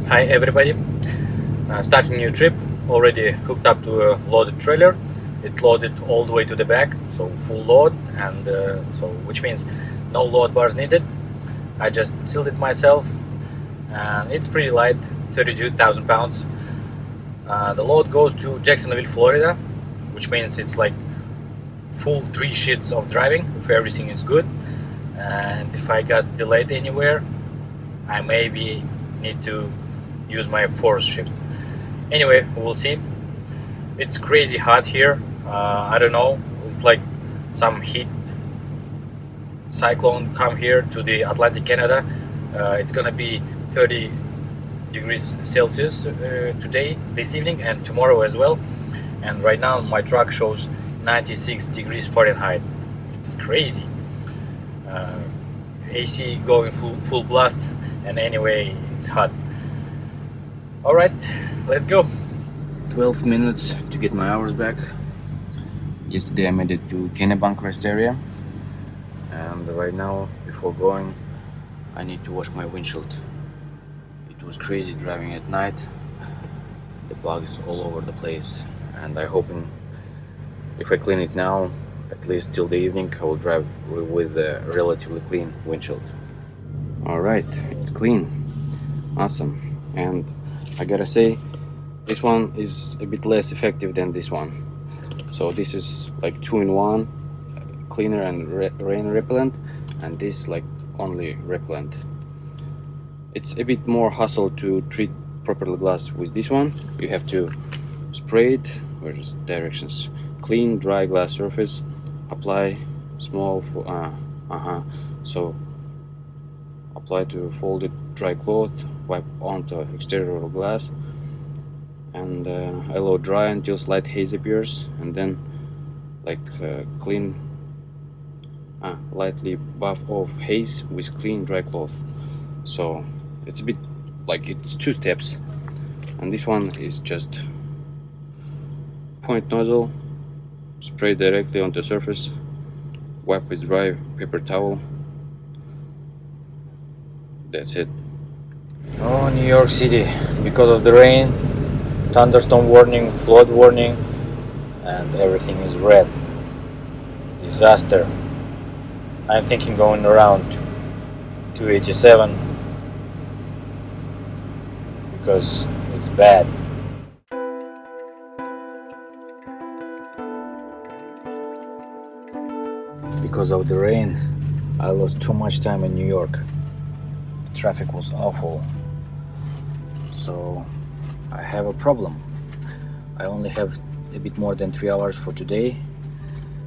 Hi everybody, starting new trip, already hooked up to a loaded trailer. It loaded all the way to the back, so full load, and which means no load bars needed. I just sealed it myself, and it's pretty light, 32,000 pounds. The load goes to Jacksonville, Florida, which means it's like full 3 shifts of driving if everything is good. And if I got delayed anywhere, I maybe need to use my 4th shift. Anyway, we'll see. It's crazy hot here. I don't know, it's like some heat cyclone come here to the Atlantic Canada. It's gonna be 30 degrees Celsius today, this evening, and tomorrow as well. And right now my truck shows 96 degrees Fahrenheit. It's crazy. AC going full blast, and anyway it's hot. All right, let's go. 12 minutes to get my hours back. Yesterday I made it to Kennebank rest area, and right now before going I need to wash my windshield. It was crazy driving at night, the bugs all over the place, and I hoping if I clean it now, at least till the evening, I will drive with a relatively clean windshield. Alright, it's clean. Awesome. And I gotta say, this one is a bit less effective than this one. So this is like 2-in-1, cleaner and rain repellent, and this like only repellent. It's a bit more hassle to treat properly glass with this one. You have to spray it, where's directions? Clean, dry glass surface, apply small, so apply to folded dry cloth, wipe onto exterior of glass, and allow dry until slight haze appears, and then clean, lightly buff off haze with clean dry cloth. So it's a bit like it's 2 steps, and this one is just point nozzle, spray directly onto the surface, wipe with dry paper towel. That's it. Oh, New York City, because of the rain, thunderstorm warning, flood warning, and everything is red. Disaster. I'm thinking going around 287 because it's bad. Because of the rain, I lost too much time in New York. Traffic was awful. So I have a problem. I only have a bit more than 3 hours for today,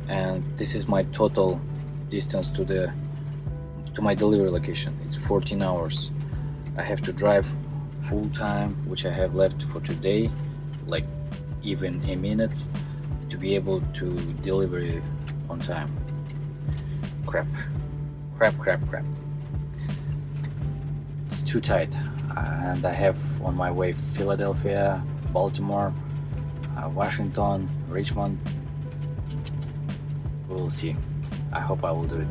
and this is my total distance to my delivery location. It's 14 hours. I have to drive full time, which I have left for today, like even a minute, to be able to deliver it on time. Crap. It's too tight, and I have on my way Philadelphia, Baltimore, Washington, Richmond. We'll see. I hope I will do it.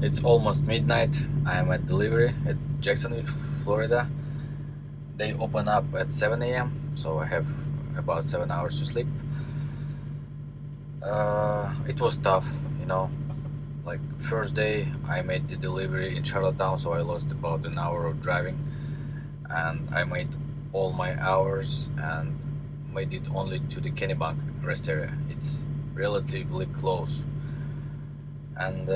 It's almost midnight. I am at delivery at Jacksonville, Florida. They open up at 7 a.m. so I have about 7 hours to sleep. It was tough, like first day I made the delivery in Charlottetown, so I lost about an hour of driving, and I made all my hours and made it only to the Kennebank rest area. It's relatively close. And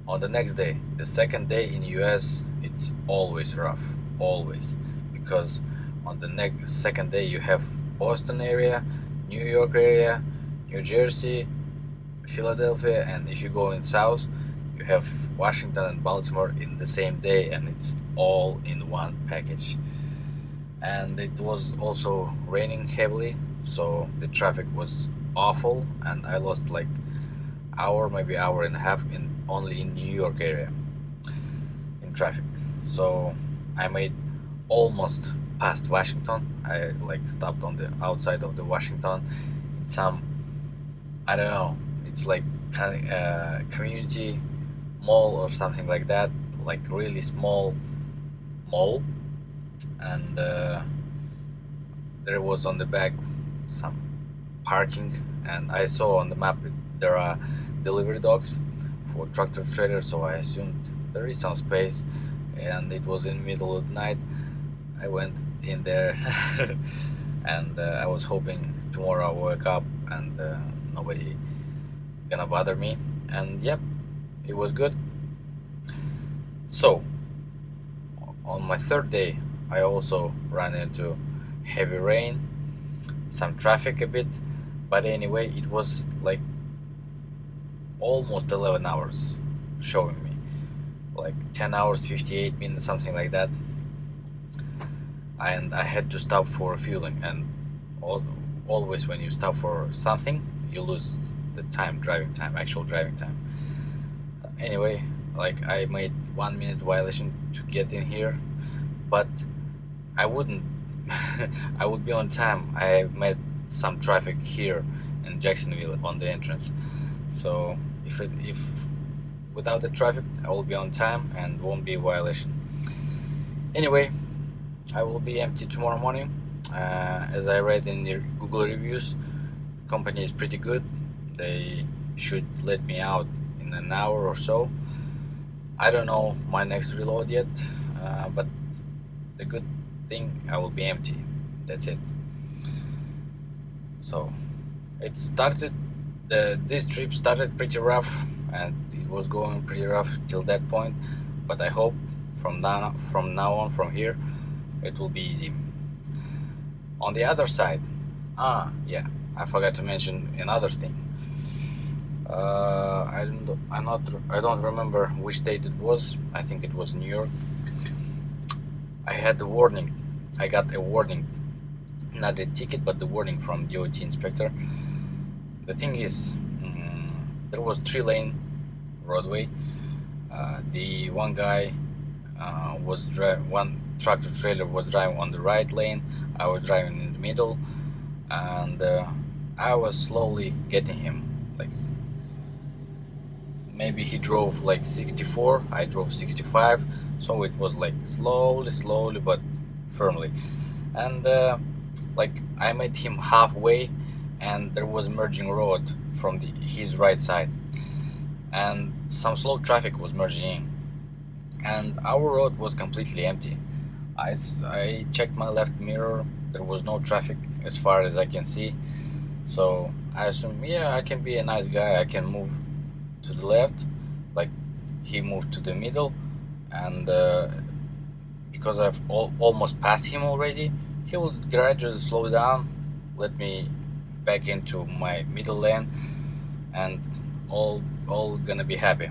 on the next day, the second day in US, it's always rough, always, because on the second day you have Boston area, New York area, New Jersey, Philadelphia, and if you go in south, you have Washington and Baltimore in the same day, and it's all in one package. and it was also raining heavily, so the traffic was awful, and I lost like hour, maybe hour and a half in only in New York area in traffic. So I made almost past Washington. I like stopped on the outside of the Washington in some, I don't know, it's like community mall or something like that, like really small mall, and there was on the back some parking, and I saw on the map there are delivery dogs for tractor trailer, so I assumed there is some space, and it was in the middle of the night. I went in there and I was hoping tomorrow I wake up and nobody gonna bother me, and yep, it was good. So on my third day I also ran into heavy rain, some traffic a bit, but anyway it was like almost 11 hours showing me, like 10 hours 58 minutes, something like that, and I had to stop for fueling, and always when you stop for something you lose the time, driving time, actual driving time. Anyway, like I made 1 minute violation to get in here, but I wouldn't I would be on time. I met some traffic here in Jacksonville on the entrance, so if without the traffic I will be on time and won't be a violation. Anyway, I will be empty tomorrow morning. As I read in the Google reviews, the company is pretty good. They should let me out in an hour or so. I don't know my next reload yet, but the good thing, I will be empty. That's it. So it started, this trip started pretty rough, and it was going pretty rough till that point, but I hope from now on, from here, it will be easy. On the other side, yeah, I forgot to mention another thing. I don't remember which state it was. I think it was New York. I had the warning. I got a warning, not a ticket, but the warning from DOT inspector. The thing is, there was 3-lane roadway. The one guy one tractor trailer was driving on the right lane. I was driving in the middle, and I was slowly getting him. Like maybe he drove like 64, I drove 65, so it was like slowly but firmly. And like I met him halfway, and there was merging road from his right side, and some slow traffic was merging in, and our road was completely empty. I checked my left mirror, there was no traffic as far as I can see, so I assumed, yeah, I can be a nice guy, I can move to the left, like he moved to the middle, and because I've almost passed him already, he will gradually slow down, let me back into my middle lane, and all gonna be happy.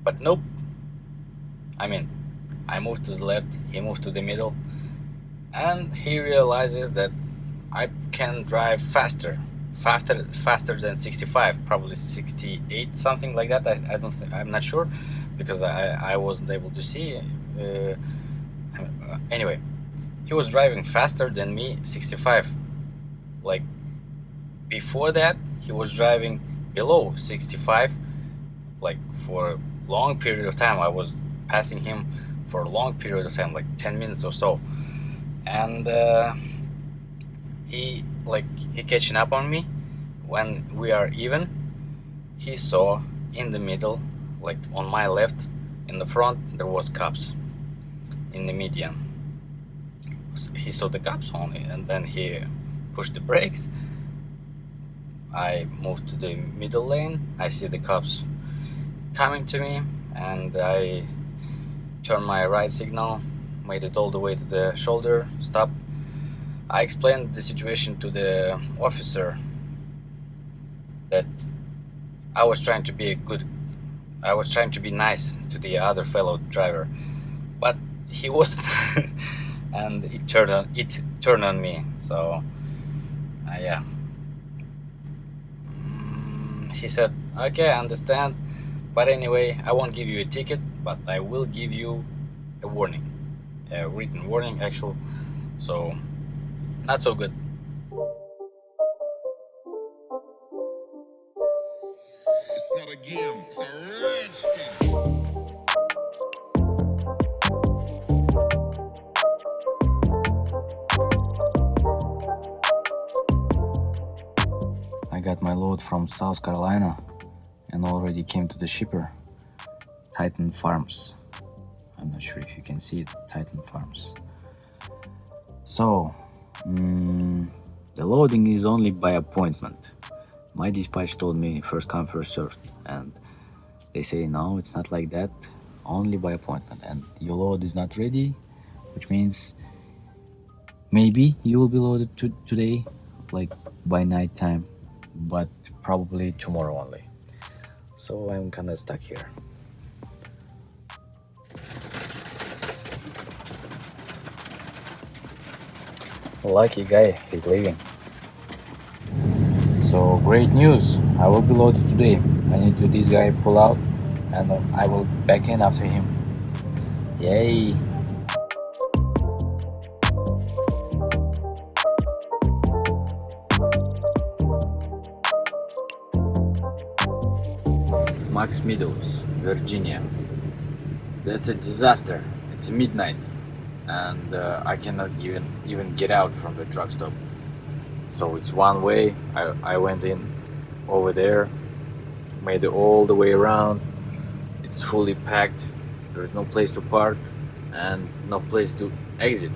But nope. I mean, I moved to the left, he moved to the middle, and he realizes that I can drive faster than 65, probably 68, something like that. I don't think, I'm not sure, because I wasn't able to see. Anyway, he was driving faster than me, 65. Like before that, he was driving below 65. Like for a long period of time, I was passing him for a long period of time, like 10 minutes or so, and he catching up on me when we are even. He saw in the middle, like on my left, in the front, there was cops in the median. He saw the cops only, and then he pushed the brakes. I moved to the middle lane. I see the cops coming to me, and I turned my right signal, made it all the way to the shoulder, stop. I explained the situation to the officer, that I was trying to be nice to the other fellow driver, but he wasn't and it turned on me. So yeah. He said, okay, I understand, but anyway, I won't give you a ticket, but I will give you a warning, a written warning actual. So not so good. It's not a game, it's a rich thing. I got my load from South Carolina and already came to the shipper, Titan Farms. I'm not sure if you can see it, Titan Farms. So, the loading is only by appointment. My dispatch told me first come, first served, and they say no, it's not like that, only by appointment, and your load is not ready, which means maybe you will be loaded today, like by night time, but probably tomorrow only. So I'm kinda stuck here. Lucky guy, he's leaving. So great news, I will be loaded today. I need to this guy pull out and I will back in after him. Yay! Max Meadows, Virginia. That's a disaster. It's midnight and I cannot even get out from the truck stop. So it's one way. I went in over there, made it all the way around. It's fully packed. There's no place to park and no place to exit.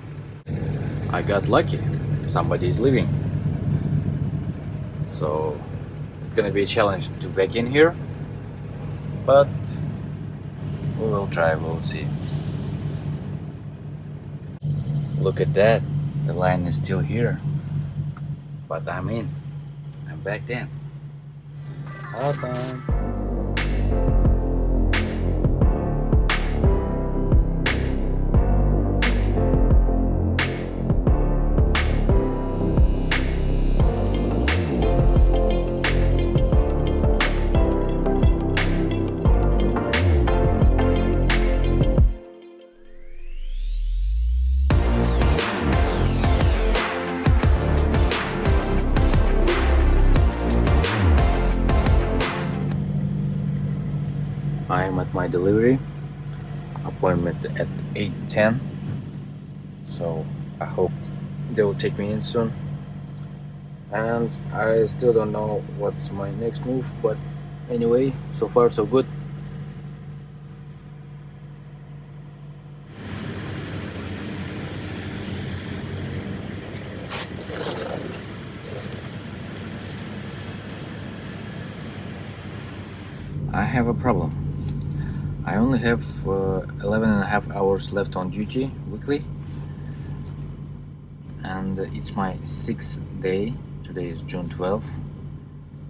I got lucky. Somebody is leaving. So it's gonna be a challenge to back in here, but we will try, we'll see. Look at that, the line is still here, but I'm in. I'm back in. Awesome. I am at my delivery appointment at 8:10, so I hope they will take me in soon. And I still don't know what's my next move, but anyway, so far so good. I have a problem. I only have 11 and a half hours left on duty weekly, and it's my 6th day. Today is June 12th,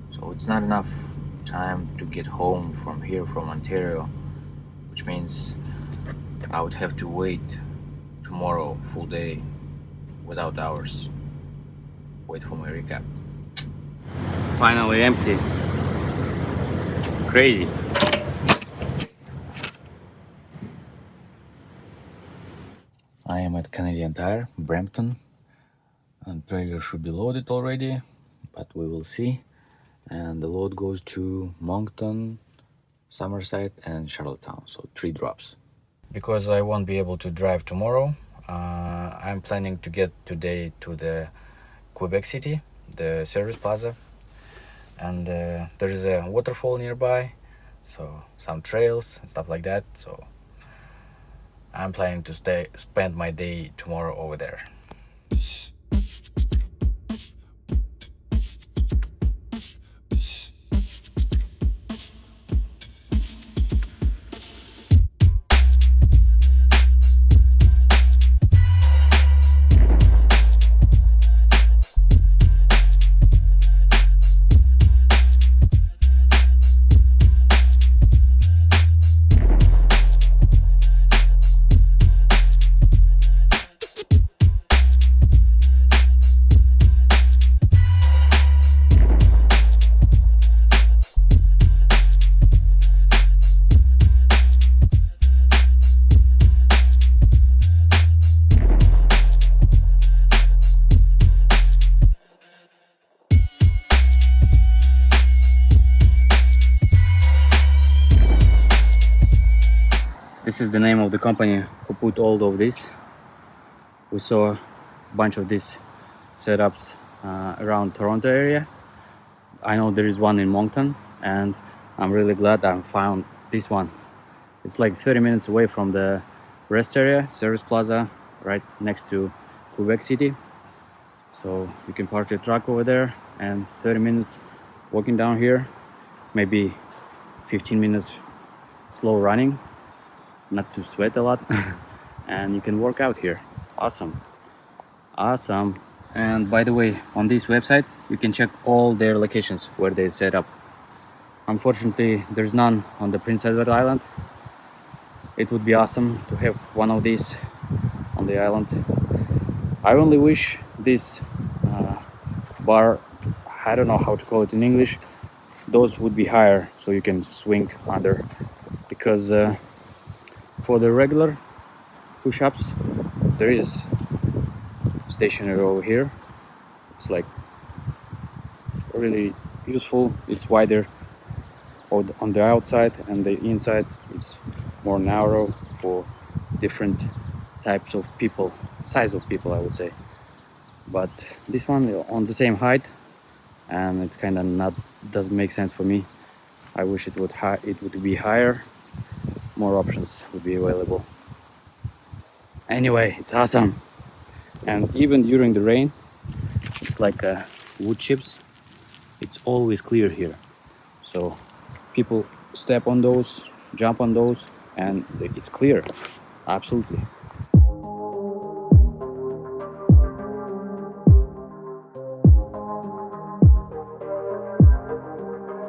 so it's not enough time to get home from here, from Ontario, which means I would have to wait tomorrow full day without hours. Wait for my recap. Finally empty. Crazy. I am at Canadian Tire, Brampton, and trailer should be loaded already, but we will see. And the load goes to Moncton, Somerset and Charlottetown, so 3 drops. Because I won't be able to drive tomorrow, I'm planning to get today to the Quebec City, the service plaza, and there is a waterfall nearby, so some trails and stuff like that, so I'm planning to spend my day tomorrow over there. is the name of the company who put all of this. We saw a bunch of these setups around Toronto area. I know there is one in Moncton, and I'm really glad I found this one. It's like 30 minutes away from the rest area, service plaza, right next to Quebec City. So you can park your truck over there, and 30 minutes walking down here, maybe 15 minutes slow running, not to sweat a lot, and you can work out here. Awesome. And by the way, on this website you can check all their locations where they set up. Unfortunately, there's none on the Prince Edward Island. It would be awesome to have one of these on the island. I only wish this bar, I don't know how to call it in English, those would be higher so you can swing under, because for the regular push-ups there is stationary over here. It's like really useful. It's wider on the outside, and the inside is more narrow for different types of people, size of people I would say. But this one on the same height, and it's kind of not, doesn't make sense for me. I wish it would be higher, more options would be available. Anyway, it's awesome. And even during the rain, it's like wood chips, it's always clear here, so people step on those, jump on those, and it's clear. Absolutely.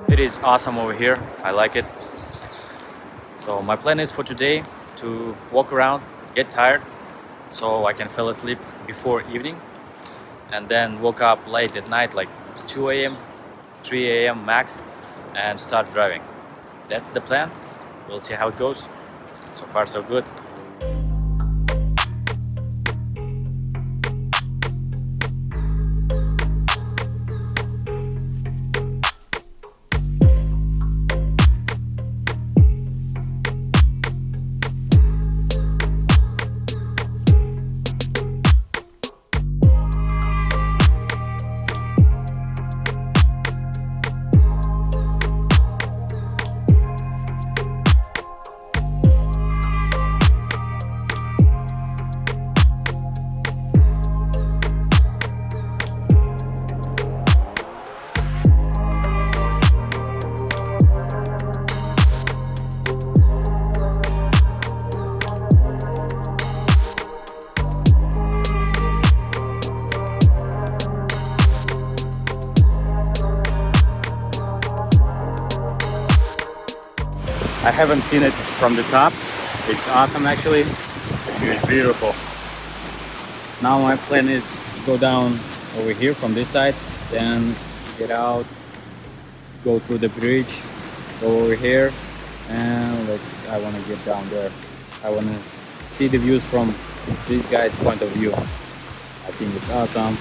It is awesome over here. I like it. So my plan is for today to walk around, get tired, so I can fall asleep before evening, and then woke up late at night, like 2 a.m., 3 a.m. max, and start driving. That's the plan. We'll see how it goes. So far so good. I haven't seen it from the top. It's awesome actually. It's beautiful. Now my plan is to go down over here from this side, then get out, go through the bridge, go over here, and I want to get down there. I want to see the views from this guy's point of view. I think it's awesome.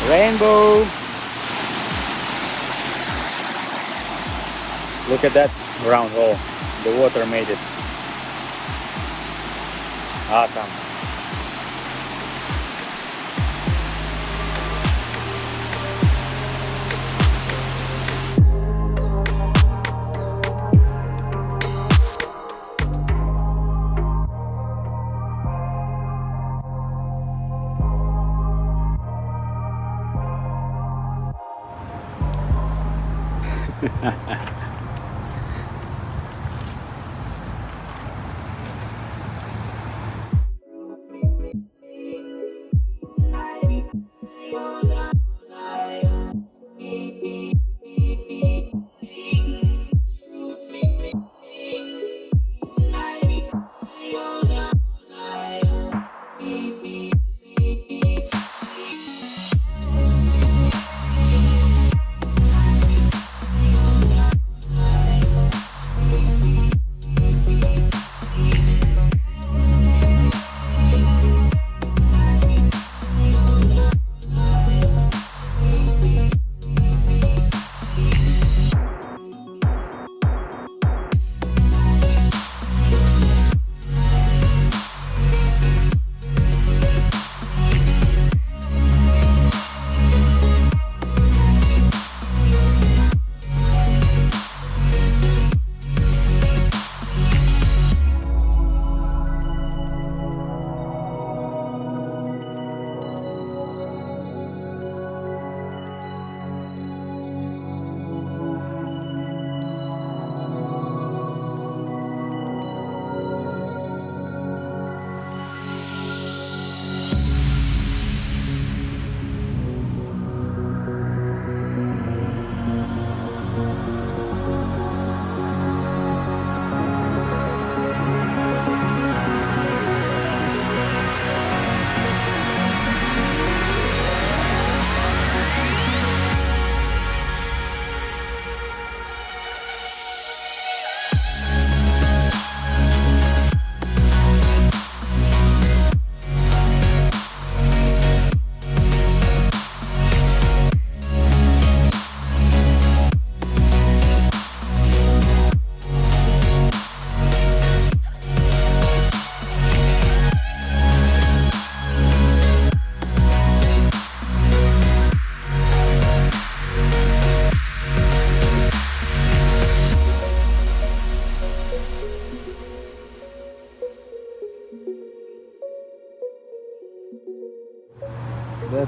Rainbow! Look at that round hole. The water made it. Awesome.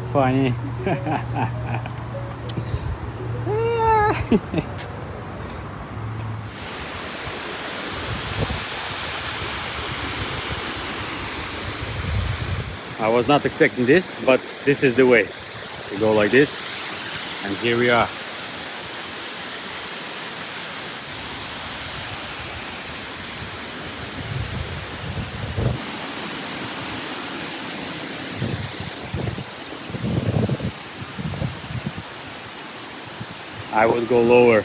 That's funny. I was not expecting this, but this is the way. We go like this, and here we are. I would go lower.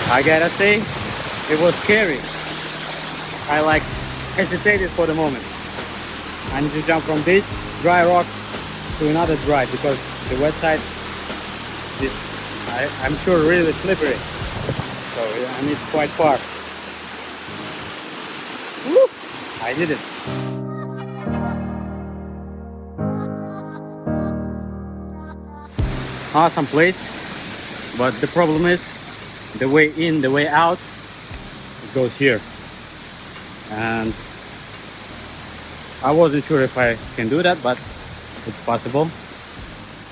I gotta say, it was scary. I like hesitated for the moment. I need to jump from this dry rock to another dry because the wet side is, I'm sure, really slippery. So, and it's quite far. Woo! I did it. Awesome place, but the problem is the way in, the way out, it goes here. And I wasn't sure if I can do that, but it's possible.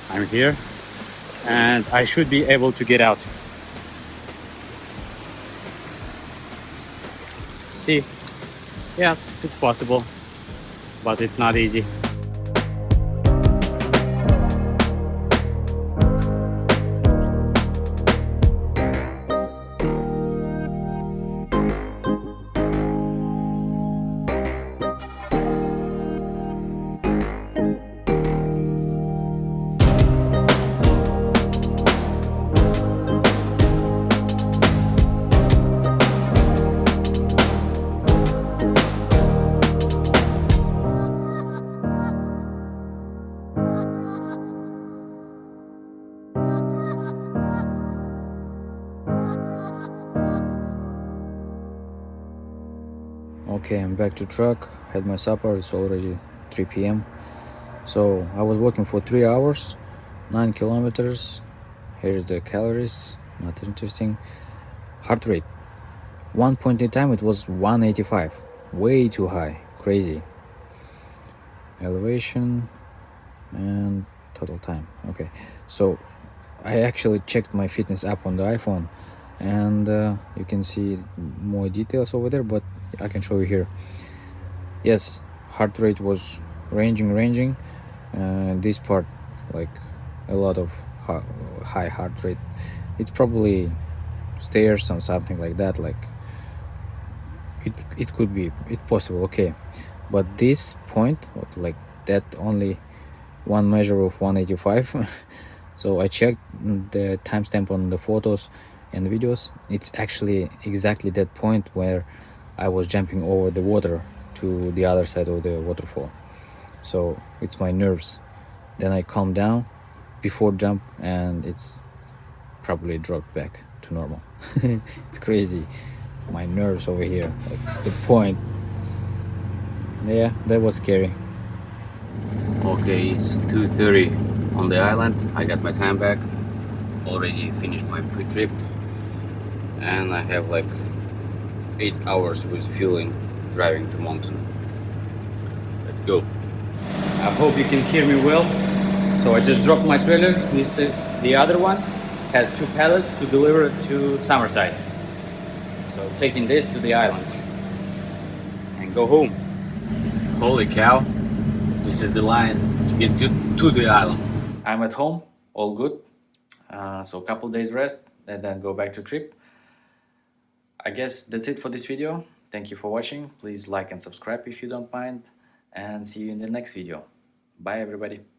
I'm here and I should be able to get out. See, yes, it's possible, but it's not easy. Okay, I'm back to truck, had my supper, it's already 3 p.m. So I was walking for 3 hours, 9 kilometers. Here's the calories, not interesting. Heart rate, one point in time it was 185, way too high, crazy. Elevation and total time. Okay, so I actually checked my fitness app on the iPhone, and you can see more details over there, but I can show you here. Yes, heart rate was ranging. This part, like a lot of high heart rate. It's probably stairs or something like that. Like it could be, it's possible. Okay, but this point, like that, only one measure of 185. So I checked the timestamp on the photos and videos. It's actually exactly that point where I was jumping over the water to the other side of the waterfall. So it's my nerves. Then I calm down before jump, and it's probably dropped back to normal. It's crazy. My nerves over here, like the point. Yeah, that was scary. Okay, it's 2:30 on the island. I got my time back. Already finished my pre-trip, and I have like 8 hours with fueling driving to mountain. Let's go. I hope you can hear me well. So I just dropped my trailer. This is the other one. Has 2 pallets to deliver to Summerside. So taking this to the island and go home. Holy cow, this is the line to get to the island. I'm at home, all good. So a couple days rest and then go back to trip. I guess that's it for this video. Thank you for watching. Please like and subscribe if you don't mind, and see you in the next video. Bye everybody.